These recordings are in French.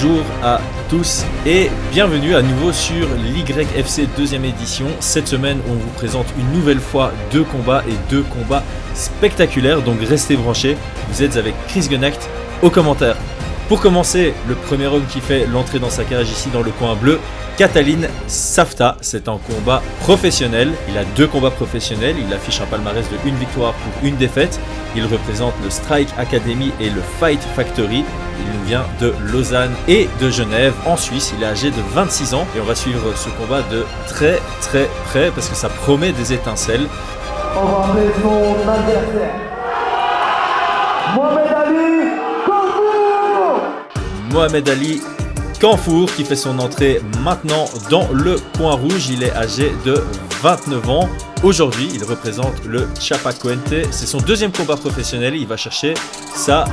Bonjour à tous et bienvenue à nouveau sur l'YFC 2ème édition. Cette semaine, on vous présente une nouvelle fois deux combats spectaculaires, donc restez branchés. Vous êtes avec Chris Genacht aux commentaires. Pour commencer, le premier homme qui fait l'entrée dans sa cage ici dans le coin bleu, Catalin Safta. C'est un combat professionnel. Il a deux combats professionnels. Il affiche un palmarès de 1 victoire pour 1 défaite. Il représente le Strike Academy et le Fight Factory. Il nous vient de Lausanne et de Genève en Suisse. Il est âgé de 26 ans et on va suivre ce combat de très près parce que ça promet des étincelles. On va appeler son adversaire. Mohamed Ali Kanfour qui fait son entrée maintenant dans le coin rouge. Il est âgé de 29 ans. Aujourd'hui, il représente le Chapecoense. C'est son deuxième combat professionnel. Il va chercher sa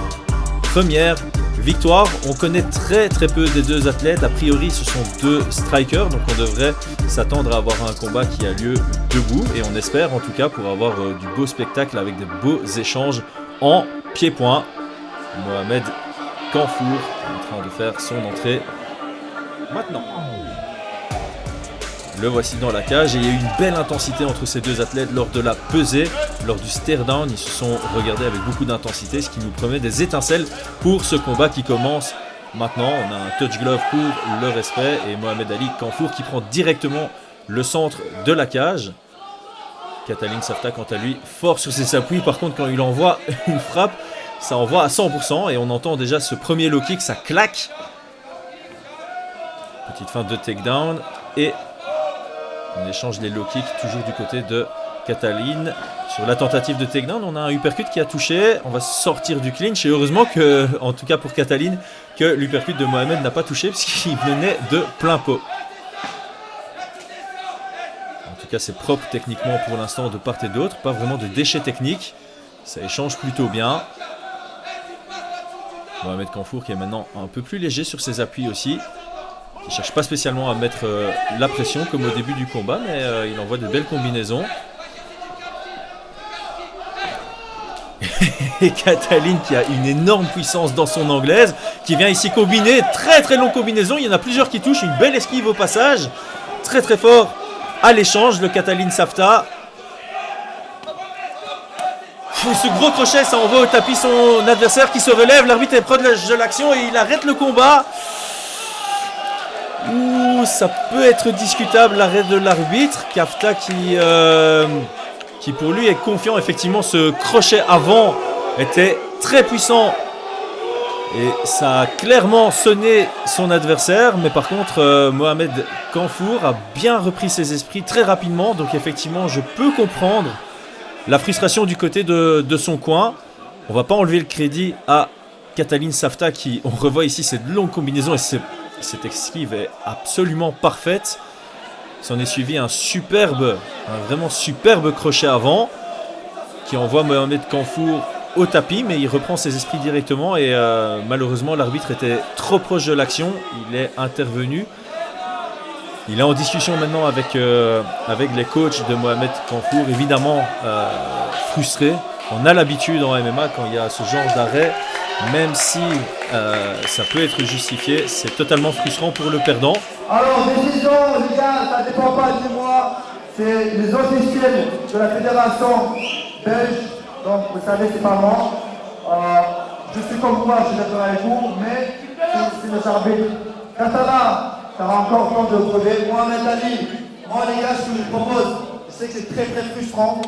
première victoire. On connaît très peu des deux athlètes. A priori, ce sont deux strikers. Donc on devrait s'attendre à avoir un combat qui a lieu debout. Et on espère en tout cas pour avoir du beau spectacle avec des beaux échanges en pied-point. Mohamed Kanfour est en train de faire son entrée maintenant. Le voici dans la cage et il y a eu une belle intensité entre ces deux athlètes lors de la pesée, lors du stare-down. Ils se sont regardés avec beaucoup d'intensité, ce qui nous promet des étincelles pour ce combat qui commence maintenant. On a un touch glove pour le respect et Mohamed Ali Kanfour qui prend directement le centre de la cage. Catalin Safta quant à lui fort sur ses appuis. Par contre quand il envoie une frappe, ça envoie à 100% et on entend déjà ce premier low kick, ça claque. Petite feinte de takedown et on échange les low kicks toujours du côté de Catalin. Sur la tentative de takedown, on a un uppercut qui a touché. On va sortir du clinch et heureusement que, en tout cas pour Catalin, que l'uppercut de Mohamed n'a pas touché puisqu'il venait de plein pot. En tout cas, c'est propre techniquement pour l'instant de part et d'autre. Pas vraiment de déchets techniques. Ça échange plutôt bien. Mohamed Kanfour qui est maintenant un peu plus léger sur ses appuis aussi. Il ne cherche pas spécialement à mettre la pression comme au début du combat, mais il envoie de belles combinaisons. Et Catalin qui a une énorme puissance dans son anglaise, qui vient ici combiner, très longue combinaison. Il y en a plusieurs qui touchent, une belle esquive au passage. Très fort à l'échange, le Catalin Safta. Ce gros crochet, ça envoie au tapis son adversaire qui se relève. L'arbitre est proche de l'action et il arrête le combat. Ouh, ça peut être discutable l'arrêt de l'arbitre. Kafta qui pour lui est confiant. Effectivement, ce crochet avant était très puissant et ça a clairement sonné son adversaire. Mais par contre, Mohamed Kanfour a bien repris ses esprits très rapidement. Donc effectivement, je peux comprendre la frustration du côté de son coin. On va pas enlever le crédit à Catalin Safta qui, on revoit ici cette longue combinaison et cette esquive est absolument parfaite. S'en est suivi un vraiment superbe crochet avant qui envoie Mohamed Kanfour au tapis, mais il reprend ses esprits directement et malheureusement l'arbitre était trop proche de l'action. Il est intervenu. Il est en discussion maintenant avec les coachs de Mohamed Kanfour, évidemment frustré. On a l'habitude en MMA quand il y a ce genre d'arrêt, même si ça peut être justifié, c'est totalement frustrant pour le perdant. Alors, décision, les gars, ça ne dépend pas de moi, c'est les officiels de la fédération belge, donc vous savez, c'est pas moi. Je suis comme moi, je suis d'accord avec vous, mais c'est le arbitre. Katana, ça va encore temps de prouver. Mohamed Ali, moi les gars, ce que je propose, je sais que c'est très frustrant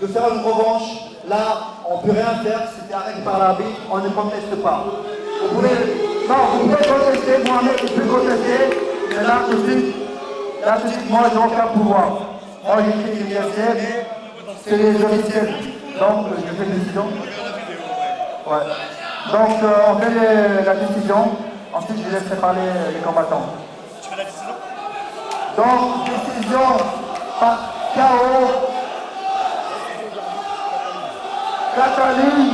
de faire une revanche. Là, on ne peut rien faire, c'était arrêté par l'arbitre, on ne conteste pas. Vous pouvez contester, Mohamed, il peut contester, mais là tout de suite, moi, j'ai aucun pouvoir. Moi, j'écris l'université, c'est les officiels. Donc, je fais une décision. Ouais. Donc, on fait la décision. Ensuite, je laisserai parler les combattants. Tu fais la décision? Donc, décision par KO. Catalin.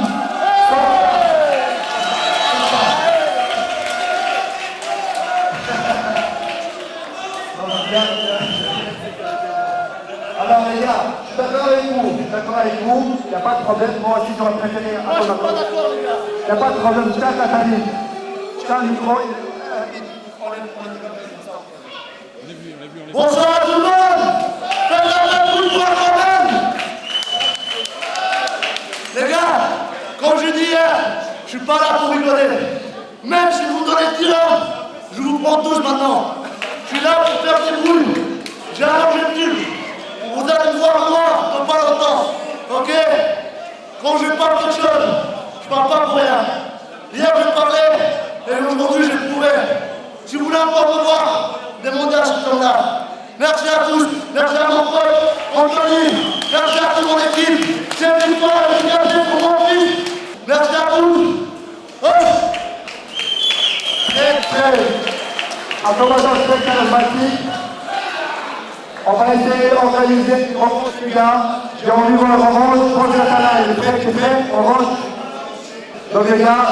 Alors les gars, je suis d'accord avec vous, il n'y a pas de problème, moi aussi j'aurais préféré un bon accord. Il n'y a pas de problème, tiens Catalin. Tiens, le micro. Bonsoir à tout le monde. Faites la boule pour quand même. Les gars, comme je dis hier, je suis pas là pour rigoler. Même si vous donnez 10 ans, je vous prends tous maintenant. Je suis là pour faire des boules. J'ai un objectif. Vous allez me voir moi dans pas longtemps. Ok? Quand je parle quelque chose, je parle pas pour rien. Hier je parlais et aujourd'hui j'ai prouvé. Si vous voulez encore me voir, demandez à ce temps-là. Merci à tous, merci à mon pote Anthony, merci à toute mon équipe. C'est une victoire et une fierté pour mon fils. Merci à tous. Oh. Un combattant très charismatique. On va essayer d'organiser une revanche, les gars. J'ai envie de voir la revanche. Roger Atala, il est prêt, c'est prêt, revanche. Donc les gars,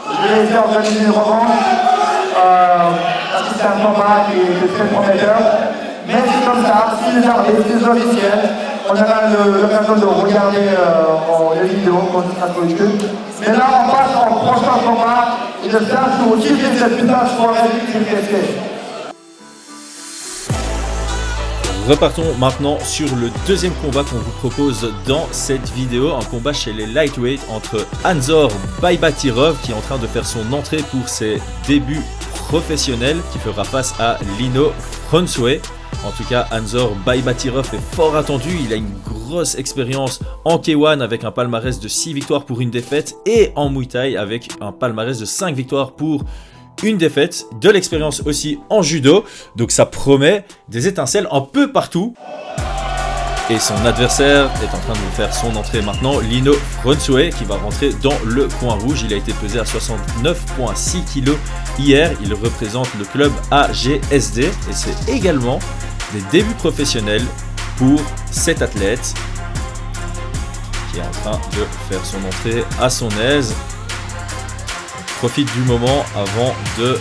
je vais essayer d'organiser une revanche. Parce que c'est un combat qui est très prometteur. Mais c'est comme ça, si les arbitres, les officiels, on aura l'occasion de regarder les vidéos quand ce sera sur YouTube. Mais là, on passe en prochain combat. Et j'espère que vous kiffez cette putain de soirée du KFC. Repartons maintenant sur le deuxième combat qu'on vous propose dans cette vidéo, un combat chez les lightweight entre Anzor Baybatirov qui est en train de faire son entrée pour ses débuts professionnels, qui fera face à Lino Frunzwe. En tout cas, Anzor Baybatirov est fort attendu, il a une grosse expérience en K1 avec un palmarès de 6 victoires pour une défaite et en Muay Thai avec un palmarès de 5 victoires pour une défaite, de l'expérience aussi en judo, donc ça promet des étincelles un peu partout. Et son adversaire est en train de faire son entrée maintenant, Lino Frunzwe, qui va rentrer dans le coin rouge. Il a été pesé à 69,6 kg hier, il représente le club AGSD et c'est également des débuts professionnels pour cet athlète qui est en train de faire son entrée à son aise. Profite du moment avant de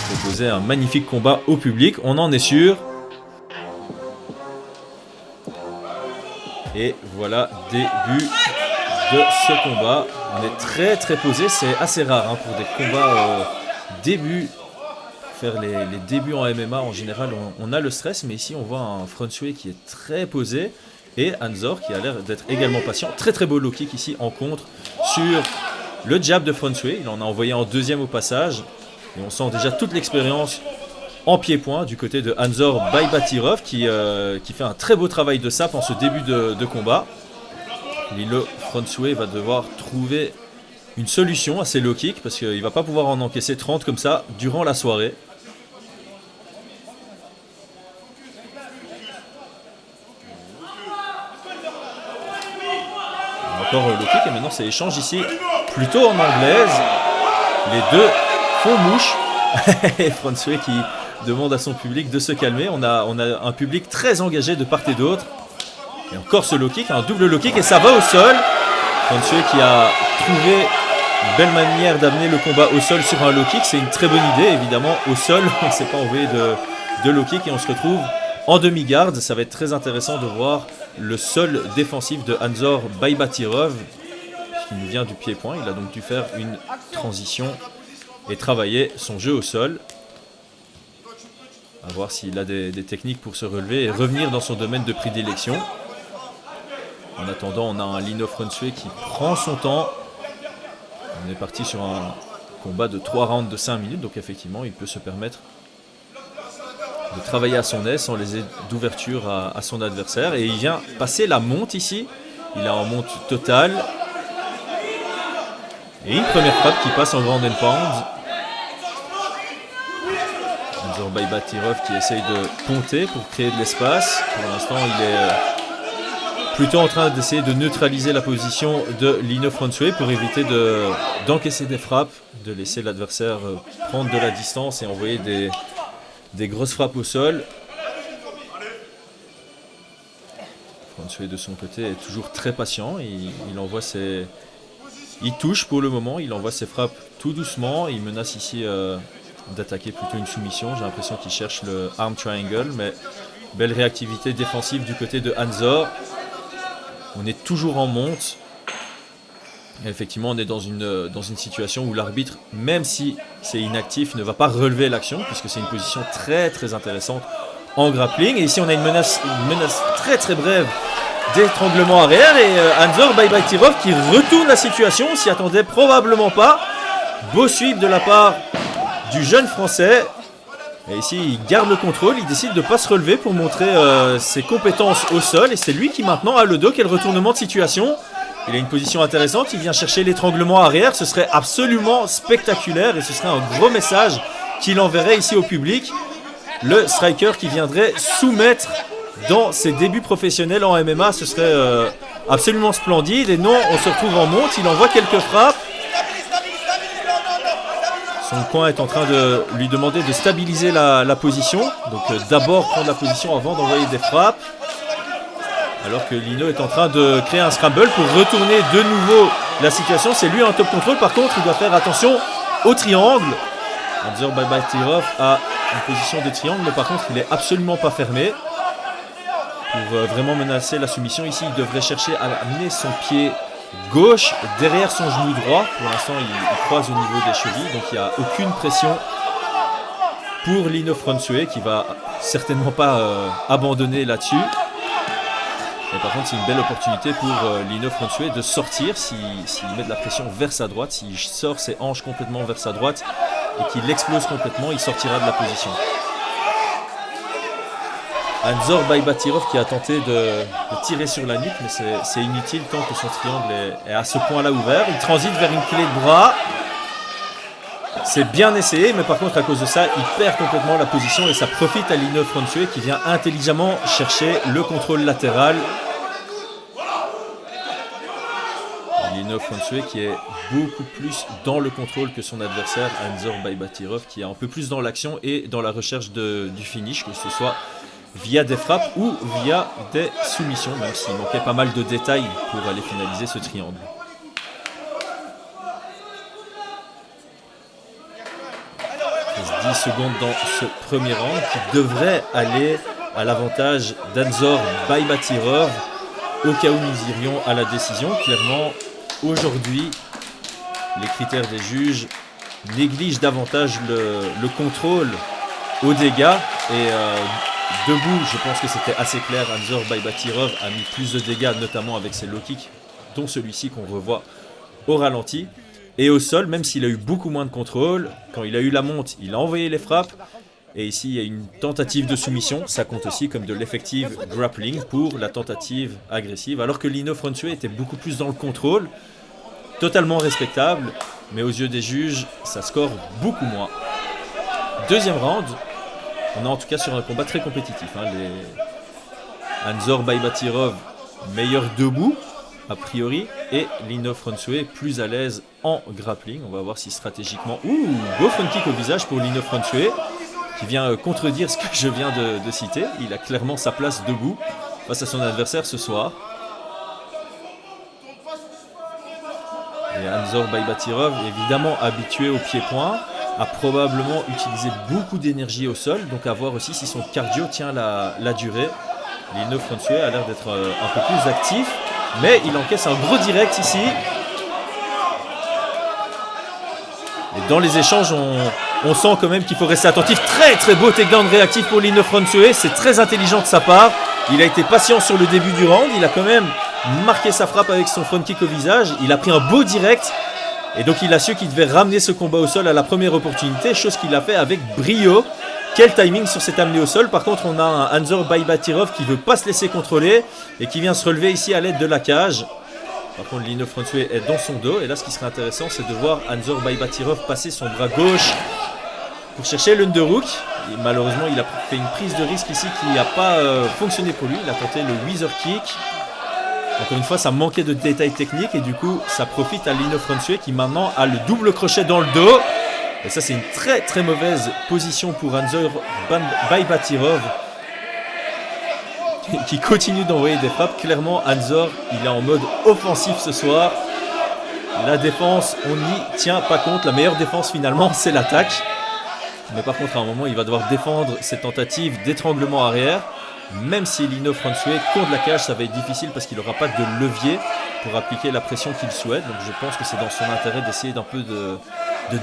proposer un magnifique combat au public, on en est sûr. Et voilà, début de ce combat. On est très posé, c'est assez rare hein, pour des combats début. Faire les débuts en MMA en général, on a le stress, mais ici on voit un Frunzwe qui est très posé. Et Anzor qui a l'air d'être également patient. Très beau low kick ici en contre sur le jab de Frunzwe, il en a envoyé en deuxième au passage. Et on sent déjà toute l'expérience en pied-point du côté de Anzor Baybatirov qui fait un très beau travail de sape en ce début de combat. Lino Frunzwe va devoir trouver une solution à ses low kicks parce qu'il ne va pas pouvoir en encaisser 30 comme ça durant la soirée. Encore le kick et maintenant c'est échange ici plutôt en anglaise. Les deux font mouche. Et Frunzwe qui demande à son public de se calmer. On a un public très engagé de part et d'autre. Et encore ce low kick, un double low kick et ça va au sol. Frunzwe qui a trouvé une belle manière d'amener le combat au sol sur un low kick. C'est une très bonne idée évidemment. Au sol, on ne s'est pas envoyé de low kick et on se retrouve en demi-garde. Ça va être très intéressant de voir le sol défensif de Anzor Baybatirov qui nous vient du pied-point. Il a donc dû faire une transition et travailler son jeu au sol. À voir s'il a des techniques pour se relever et revenir dans son domaine de prédilection. En attendant, on a un Lino Frunzwe qui prend son temps. On est parti sur un combat de 3 rounds de 5 minutes, donc effectivement, il peut se permettre de travailler à son aise sans laisser d'ouverture à son adversaire. Et il vient passer la monte ici. Il a en monte totale. Et une première frappe qui passe en ground and pound. Anzor Baybatirov qui essaye de ponter pour créer de l'espace. Pour l'instant, il est plutôt en train d'essayer de neutraliser la position de Lino Frunzwe pour éviter d'encaisser des frappes, de laisser l'adversaire prendre de la distance et envoyer des grosses frappes au sol. Frunzwe de son côté est toujours très patient. Il envoie ses... Il touche pour le moment, il envoie ses frappes tout doucement. Il menace ici d'attaquer plutôt une soumission. J'ai l'impression qu'il cherche le arm triangle, mais belle réactivité défensive du côté de Anzor. On est toujours en monte. Et effectivement, on est dans une situation où l'arbitre, même si c'est inactif, ne va pas relever l'action, puisque c'est une position très très intéressante en grappling. Et ici, on a une menace très très brève d'étranglement arrière. Et Anzor Baybatirov qui retourne la situation, s'y attendait probablement pas. Beau sweep de la part du jeune français. Et ici, il garde le contrôle, il décide de ne pas se relever pour montrer ses compétences au sol. Et c'est lui qui maintenant a le dos, quel retournement de situation. Il a une position intéressante, il vient chercher l'étranglement arrière. Ce serait absolument spectaculaire et ce serait un gros message qu'il enverrait ici au public. Le striker qui viendrait soumettre dans ses débuts professionnels en MMA, ce serait absolument splendide. Et non, on se retrouve en monte, il envoie quelques frappes. Son coin est en train de lui demander de stabiliser la position. Donc d'abord prendre la position avant d'envoyer des frappes. Alors que Lino est en train de créer un scramble pour retourner de nouveau la situation. C'est lui en top contrôle. Par contre, il doit faire attention au triangle. Anzor Baybatirov a une position de triangle, mais par contre, il n'est absolument pas fermé. Pour vraiment menacer la soumission, ici, il devrait chercher à amener son pied gauche derrière son genou droit. Pour l'instant, il croise au niveau des chevilles, donc il n'y a aucune pression pour Lino Fronsue qui va certainement pas abandonner là-dessus. Et par contre, c'est une belle opportunité pour Lino Fronsue de sortir s'il met de la pression vers sa droite, s'il sort ses hanches complètement vers sa droite et qu'il explose complètement, il sortira de la position. Anzor Baybatirov qui a tenté de tirer sur la nuque, mais c'est inutile tant que son triangle est à ce point-là ouvert. Il transite vers une clé de bras. C'est bien essayé, mais par contre, à cause de ça, il perd complètement la position et ça profite à Lino Fronsue qui vient intelligemment chercher le contrôle latéral. Lino Fronsue qui est beaucoup plus dans le contrôle que son adversaire, Anzor Baybatirov, qui est un peu plus dans l'action et dans la recherche du finish, que ce soit via des frappes ou via des soumissions, même s'il manquait pas mal de détails pour aller finaliser ce triangle. Il reste 10 secondes dans ce premier round qui devrait aller à l'avantage d'Anzor Baybatirov au cas où nous irions à la décision. Clairement, aujourd'hui, les critères des juges négligent davantage le contrôle aux dégâts et debout, je pense que c'était assez clair. Anzor Baybatirov a mis plus de dégâts, notamment avec ses low kicks, dont celui-ci qu'on revoit au ralenti. Et au sol, même s'il a eu beaucoup moins de contrôle, quand il a eu la monte, il a envoyé les frappes. Et ici, il y a une tentative de soumission. Ça compte aussi comme de l'effective grappling pour la tentative agressive. Alors que Lino Fronsue était beaucoup plus dans le contrôle. Totalement respectable. Mais aux yeux des juges, ça score beaucoup moins. Deuxième round. On est en tout cas sur un combat très compétitif. Anzor Baybatirov, meilleur debout, a priori. Et Lino Fronsue, plus à l'aise en grappling. On va voir si stratégiquement... Beau front kick au visage pour Lino Fronsue, qui vient contredire ce que je viens de citer. Il a clairement sa place debout face à son adversaire ce soir. Et Anzor Baybatirov, évidemment habitué au pied-point, a probablement utilisé beaucoup d'énergie au sol, donc à voir aussi si son cardio tient la durée. Lino Fronsue a l'air d'être un peu plus actif, mais il encaisse un gros direct ici. Et dans les échanges, on sent quand même qu'il faut rester attentif. Très très beau takedown réactif pour Lino Fronsue, c'est très intelligent de sa part. Il a été patient sur le début du round, il a quand même marqué sa frappe avec son front kick au visage. Il a pris un beau direct. Et donc il a su qu'il devait ramener ce combat au sol à la première opportunité, chose qu'il a fait avec brio. Quel timing sur cet amené au sol. Par contre, on a un Anzor Baybatirov qui ne veut pas se laisser contrôler et qui vient se relever ici à l'aide de la cage. Par contre, Lino Fronsue est dans son dos. Et là, ce qui serait intéressant, c'est de voir Anzor Baybatirov passer son bras gauche pour chercher l'underhook. Et malheureusement, il a fait une prise de risque ici qui n'a pas fonctionné pour lui. Il a tenté le whizzer kick. Encore une fois, ça manquait de détails techniques et du coup, ça profite à Lino Fronsue qui maintenant a le double crochet dans le dos. Et ça, c'est une très très mauvaise position pour Anzor Baybatirov qui continue d'envoyer des frappes. Clairement, Anzor, il est en mode offensif ce soir. La défense, on n'y tient pas compte. La meilleure défense finalement, c'est l'attaque. Mais par contre, à un moment, il va devoir défendre ses tentatives d'étranglement arrière. Même si Lino Fronsue contre la cage, ça va être difficile parce qu'il n'aura pas de levier. pour appliquer la pression qu'il souhaite. Donc je pense que c'est dans son intérêt d'essayer d'un peu de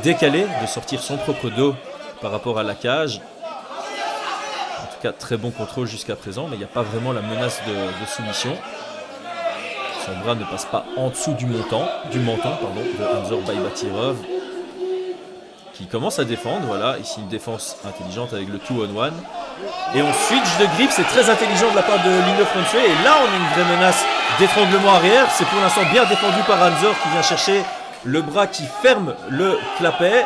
décaler, de sortir son propre dos par rapport à la cage. En tout cas, très bon contrôle jusqu'à présent, mais il n'y a pas vraiment la menace de soumission. Son bras ne passe pas en dessous du menton de Anzor Baybatirov, qui commence à défendre. Voilà, ici une défense intelligente avec le 2-on-1. Et on switch de grip, c'est très intelligent de la part de Lino Francois. Et là, on a une vraie menace d'étranglement arrière. C'est pour l'instant bien défendu par Anzor qui vient chercher le bras qui ferme le clapet.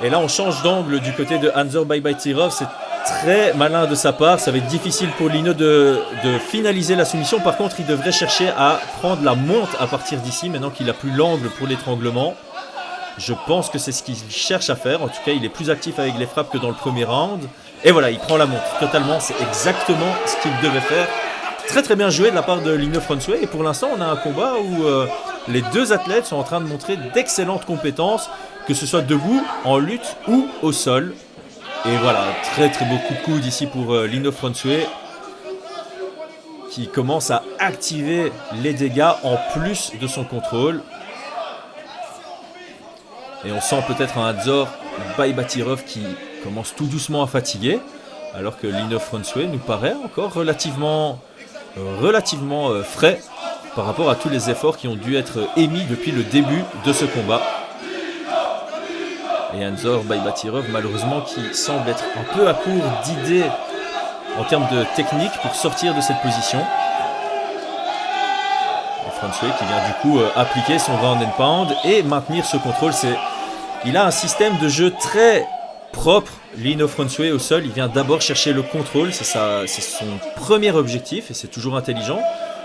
Et là, on change d'angle du côté de Anzor Baybatirov. C'est très malin de sa part. Ça va être difficile pour Lino de finaliser la soumission. Par contre, il devrait chercher à prendre la monte à partir d'ici, maintenant qu'il n'a plus l'angle pour l'étranglement. Je pense que c'est ce qu'il cherche à faire. En tout cas, il est plus actif avec les frappes que dans le premier round. Et voilà, il prend la monte totalement. C'est exactement ce qu'il devait faire. Très très bien joué de la part de Lino Francois. Et pour l'instant, on a un combat où les deux athlètes sont en train de montrer d'excellentes compétences, que ce soit debout, en lutte ou au sol. Et voilà, très très beau coup de coude ici pour Lino Francois, qui commence à activer les dégâts en plus de son contrôle. Et on sent peut-être un Anzor Baybatirov qui commence tout doucement à fatiguer, alors que Lino Francois nous paraît encore relativement frais par rapport à tous les efforts qui ont dû être émis depuis le début de ce combat. Et Anzor Baybatirov, malheureusement, qui semble être un peu à court d'idées en termes de technique pour sortir de cette position. Et Francois qui vient du coup appliquer son round and pound et maintenir ce contrôle. Il a un système de jeu très propre. Lino Francois au sol, il vient d'abord chercher le contrôle. C'est son premier objectif et c'est toujours intelligent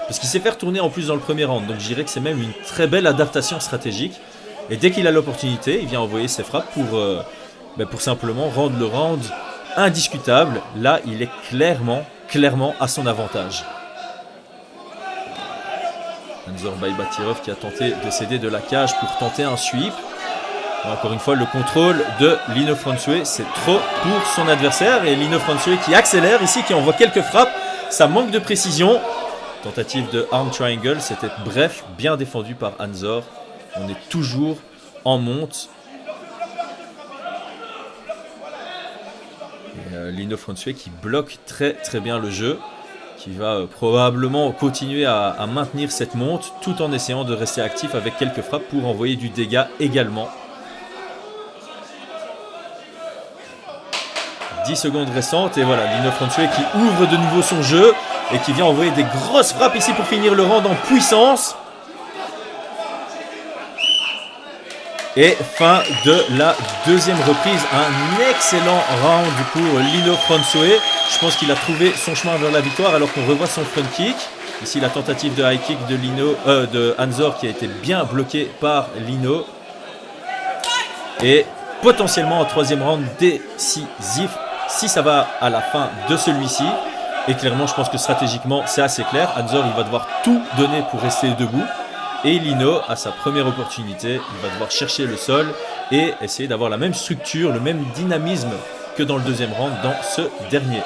parce qu'il sait faire tourner en plus dans le premier round. Donc je dirais que c'est même une très belle adaptation stratégique. Et dès qu'il a l'opportunité, il vient envoyer ses frappes pour simplement rendre le round indiscutable. Là, il est clairement à son avantage. Anzor Baybatirov qui a tenté de céder de la cage pour tenter un sweep. Encore une fois, le contrôle de Lino Francois, c'est trop pour son adversaire. Et Lino Francois qui accélère ici, qui envoie quelques frappes. Ça manque de précision. Tentative de arm triangle, c'était bref, bien défendu par Anzor. On est toujours en monte. Et Lino Francois qui bloque très très bien le jeu, qui va probablement continuer à maintenir cette monte tout en essayant de rester actif avec quelques frappes pour envoyer du dégât également. 10 secondes restantes et voilà, Lino Francois qui ouvre de nouveau son jeu et qui vient envoyer des grosses frappes ici pour finir le round en puissance. Et fin de la deuxième reprise, un excellent round pour Lino Francois. Je pense qu'il a trouvé son chemin vers la victoire alors qu'on revoit son front kick. Ici la tentative de high kick de Anzor qui a été bien bloquée par Lino. Et potentiellement un troisième round décisif si ça va à la fin de celui-ci. Et clairement je pense que stratégiquement c'est assez clair. Anzor il va devoir tout donner pour rester debout. Et Lino, à sa première opportunité, il va devoir chercher le sol et essayer d'avoir la même structure, le même dynamisme que dans le deuxième round dans ce dernier.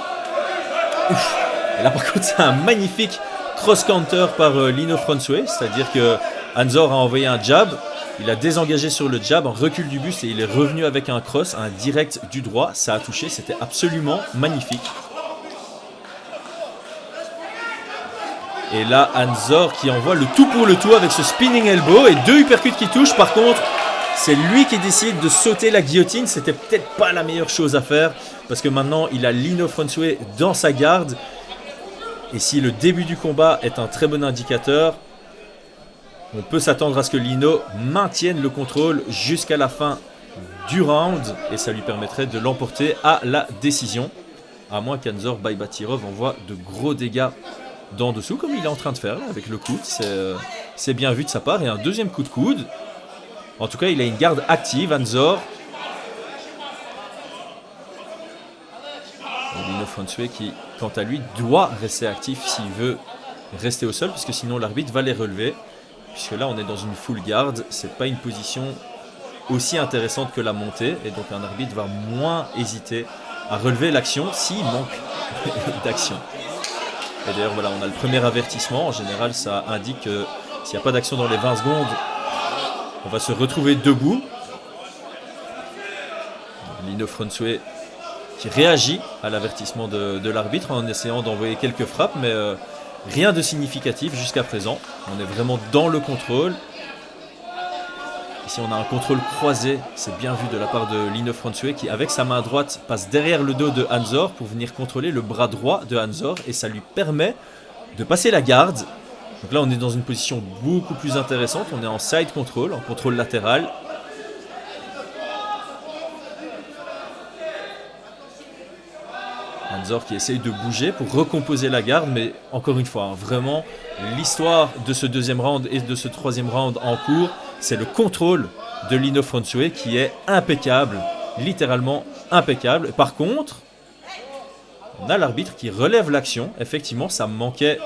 Ouf. Et là par contre c'est un magnifique cross-counter par Lino Francois, c'est-à-dire que Anzor a envoyé un jab, il a désengagé sur le jab, un recul du buste et il est revenu avec un cross, un direct du droit, ça a touché, c'était absolument magnifique. Et là, Anzor qui envoie le tout pour le tout avec ce spinning elbow et deux uppercuts qui touchent. Par contre, c'est lui qui décide de sauter la guillotine. C'était peut-être pas la meilleure chose à faire parce que maintenant, il a Lino Francois dans sa garde. Et si le début du combat est un très bon indicateur, on peut s'attendre à ce que Lino maintienne le contrôle jusqu'à la fin du round. Et ça lui permettrait de l'emporter à la décision. À moins qu'Anzor Baybatirov envoie de gros dégâts d'en dessous comme il est en train de faire là, avec le coude, c'est bien vu de sa part. Et un deuxième coup de coude, en tout cas il a une garde active Anzor. Lino Francois qui quant à lui doit rester actif s'il veut rester au sol puisque sinon l'arbitre va les relever, puisque là on est dans une full garde, c'est pas une position aussi intéressante que la montée et donc un arbitre va moins hésiter à relever l'action s'il manque d'action. Et d'ailleurs, voilà, on a le premier avertissement. En général, ça indique que s'il n'y a pas d'action dans les 20 secondes, on va se retrouver debout. Lino Frunzue qui réagit à l'avertissement de l'arbitre en essayant d'envoyer quelques frappes, mais rien de significatif jusqu'à présent. On est vraiment dans le contrôle. Ici on a un contrôle croisé, c'est bien vu de la part de Lino Frunzue qui avec sa main droite passe derrière le dos de Hansor pour venir contrôler le bras droit de Hansor et ça lui permet de passer la garde. Donc là on est dans une position beaucoup plus intéressante, on est en side control, en contrôle latéral. Hansor qui essaye de bouger pour recomposer la garde, mais encore une fois, vraiment, l'histoire de ce deuxième round et de ce troisième round en cours, c'est le contrôle de Lino Frunzue qui est impeccable, littéralement impeccable. Par contre, on a l'arbitre qui relève l'action. Effectivement, ça manquait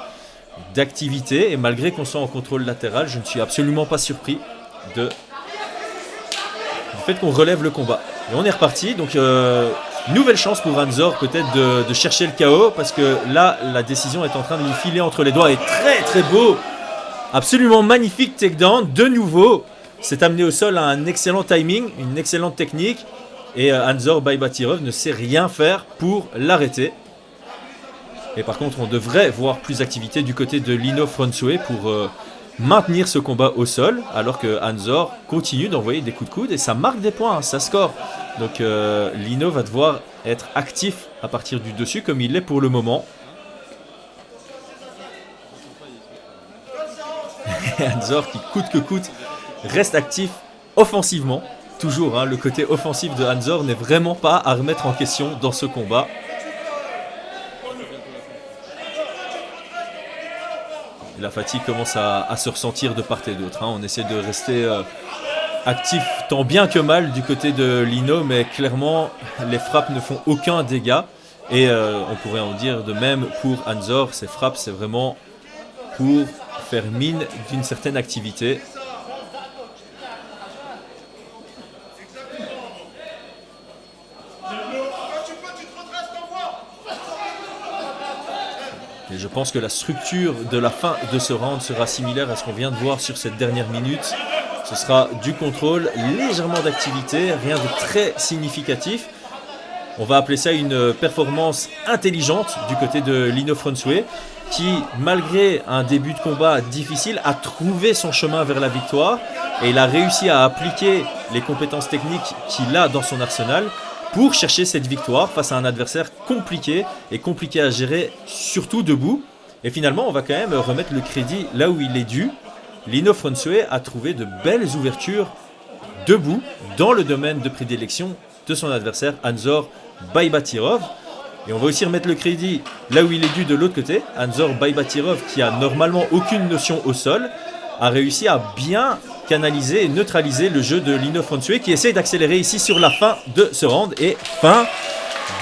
d'activité et malgré qu'on soit en contrôle latéral, je ne suis absolument pas surpris du fait qu'on relève le combat. Et on est reparti, donc nouvelle chance pour Hansor peut-être de chercher le KO parce que là, la décision est en train de lui filer entre les doigts et très très beau. Absolument magnifique takedown, de nouveau, c'est amené au sol à un excellent timing, une excellente technique et Hansor Baybatirov ne sait rien faire pour l'arrêter. Et par contre, on devrait voir plus d'activité du côté de Lino Frunzue pour maintenir ce combat au sol alors que Hansor continue d'envoyer des coups de coude et ça marque des points, ça score. Donc Lino va devoir être actif à partir du dessus comme il l'est pour le moment. Hansor qui coûte que coûte reste actif offensivement. Toujours, hein, le côté offensif de Hansor n'est vraiment pas à remettre en question dans ce combat. Et la fatigue commence à se ressentir de part et d'autre. Hein. On essaie de rester actif tant bien que mal du côté de Lino, mais clairement les frappes ne font aucun dégât. Et on pourrait en dire de même pour Hansor, ses frappes c'est vraiment pour faire mine d'une certaine activité. Et je pense que la structure de la fin de ce round sera similaire à ce qu'on vient de voir sur cette dernière minute. Ce sera du contrôle, légèrement d'activité, rien de très significatif. On va appeler ça une performance intelligente du côté de Lino Frunzue qui, malgré un début de combat difficile, a trouvé son chemin vers la victoire et il a réussi à appliquer les compétences techniques qu'il a dans son arsenal pour chercher cette victoire face à un adversaire compliqué et compliqué à gérer, surtout debout. Et finalement, on va quand même remettre le crédit là où il est dû. Lino Frunzue a trouvé de belles ouvertures debout dans le domaine de prédilection de son adversaire Hansor Baybatirov. Et on va aussi remettre le crédit là où il est dû de l'autre côté. Hansor Baybatirov, qui a normalement aucune notion au sol, a réussi à bien canaliser et neutraliser le jeu de Lino Frunzue qui essaye d'accélérer ici sur la fin de ce round. Et fin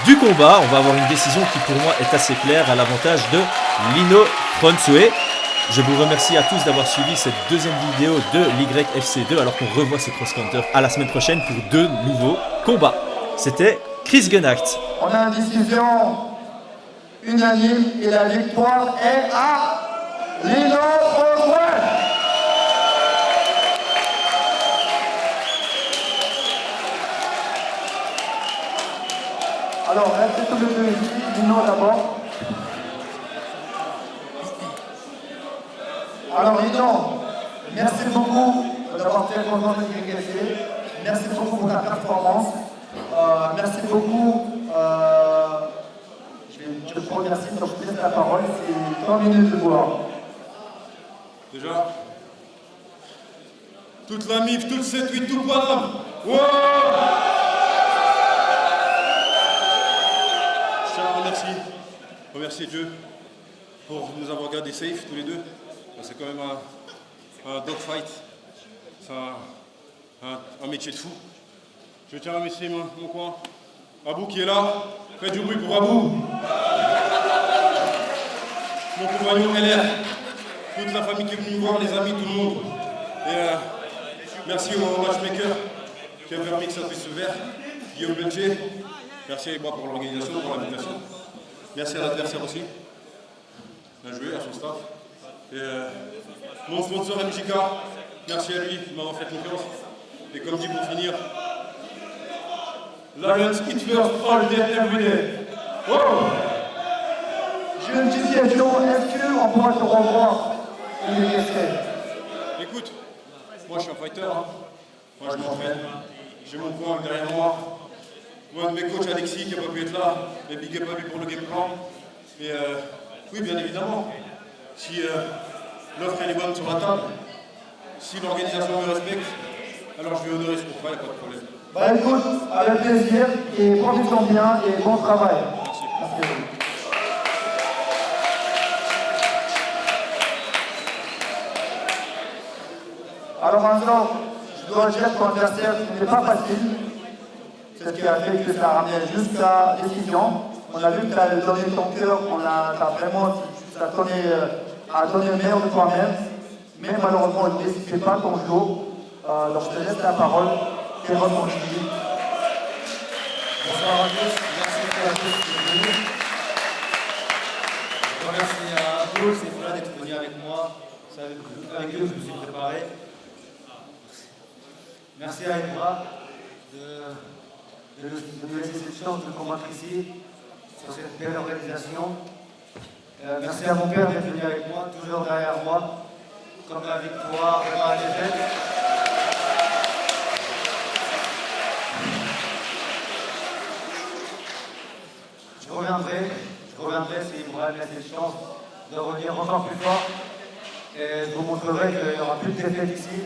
du combat, on va avoir une décision qui pour moi est assez claire à l'avantage de Lino Frunzue. Je vous remercie à tous d'avoir suivi cette deuxième vidéo de l'YFC2 alors qu'on revoit ce cross-counter à la semaine prochaine pour deux nouveaux combats. C'était Chris Gunacht. On a une décision unanime et la victoire est à Lino Frunzue. Alors, restez tous les deux ici. Lino d'abord. Alors, Lino, merci beaucoup d'avoir fait content de l'YFC. Merci beaucoup pour ta performance. Merci beaucoup. Je te remercie, donc je te laisse la parole. C'est 3 minutes de boire. Déjà, toute la MIF, toute cette 8, tout pas. Ouais. Je tiens à remercier Dieu pour nous avoir gardés safe tous les deux. C'est quand même un dogfight. C'est un métier de fou. Je tiens à remercier mon coin. Abou qui est là. Faites du bruit pour Abou. Mon compagnon LR. Toute la famille qui est venue me voir, les amis, tout le monde. Et merci au matchmaker qui a permis que ça puisse se faire. Guillaume Belcher. Merci à moi pour l'organisation, pour l'invitation. Merci à l'adversaire aussi. bien joué à son staff. Et mon sponsor MJK, merci à lui de m'avoir fait confiance. Et comme dit pour finir, Lions eat first all day, every day. Wow. J'ai une petite question, est-ce qu'on pourra se revoir une question? Écoute, moi je suis un fighter, hein. Moi je m'entraîne, j'ai mon point derrière moi. Moi, de mes coachs Alexis qui n'a pas pu être là, mais big up à lui pour le game plan. Et oui, bien évidemment, si l'offre elle est bonne sur la table, si l'organisation me respecte, alors je vais honorer ce contrat, il n'y a pas de problème. Bah écoute, avec plaisir, et profitons bien, et bon travail. Merci. Merci. Alors maintenant, je dois dire que l'adversaire n'est pas facile. C'est ce qui a fait que ça a ramené jusqu'à décision. On a vu que tu as donné ton cœur, t'as vraiment donné le meilleur de toi-même. Mais malheureusement, ce n'est pas ton jour. Donc je te laisse la parole. C'est votre conjugué. Bonsoir à tous, merci à tous d'être venus. Je remercie à Paul et Fla d'être venus avec moi. C'est avec eux que je me suis préparé. Merci à Emma de me laisser cette chance de combattre ici, sur cette belle organisation. Merci à mon père d'être venu avec moi, toujours derrière moi, comme la victoire et la défaite. Je reviendrai s'il me laisse cette chance de revenir encore plus fort. Et je vous montrerai qu'il n'y aura plus de défaite ici.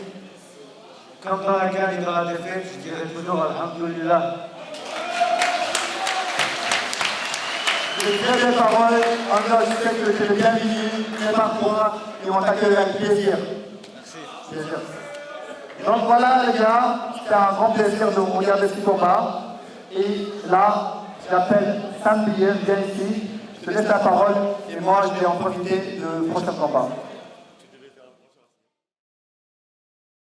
Comme dans la gagne et dans la défaite, je dirai toujours Alhamdulillah. Des très belles paroles. Encore, je sais que tu es bien venu, prépare-toi et on t'accueille avec plaisir. Merci. Plaisir. Donc voilà les gars, c'était un grand plaisir de vous regarder ce combat. Et là, j'appelle Sam Billet, viens ici, je te laisse la parole et moi je vais en profiter du prochain combat.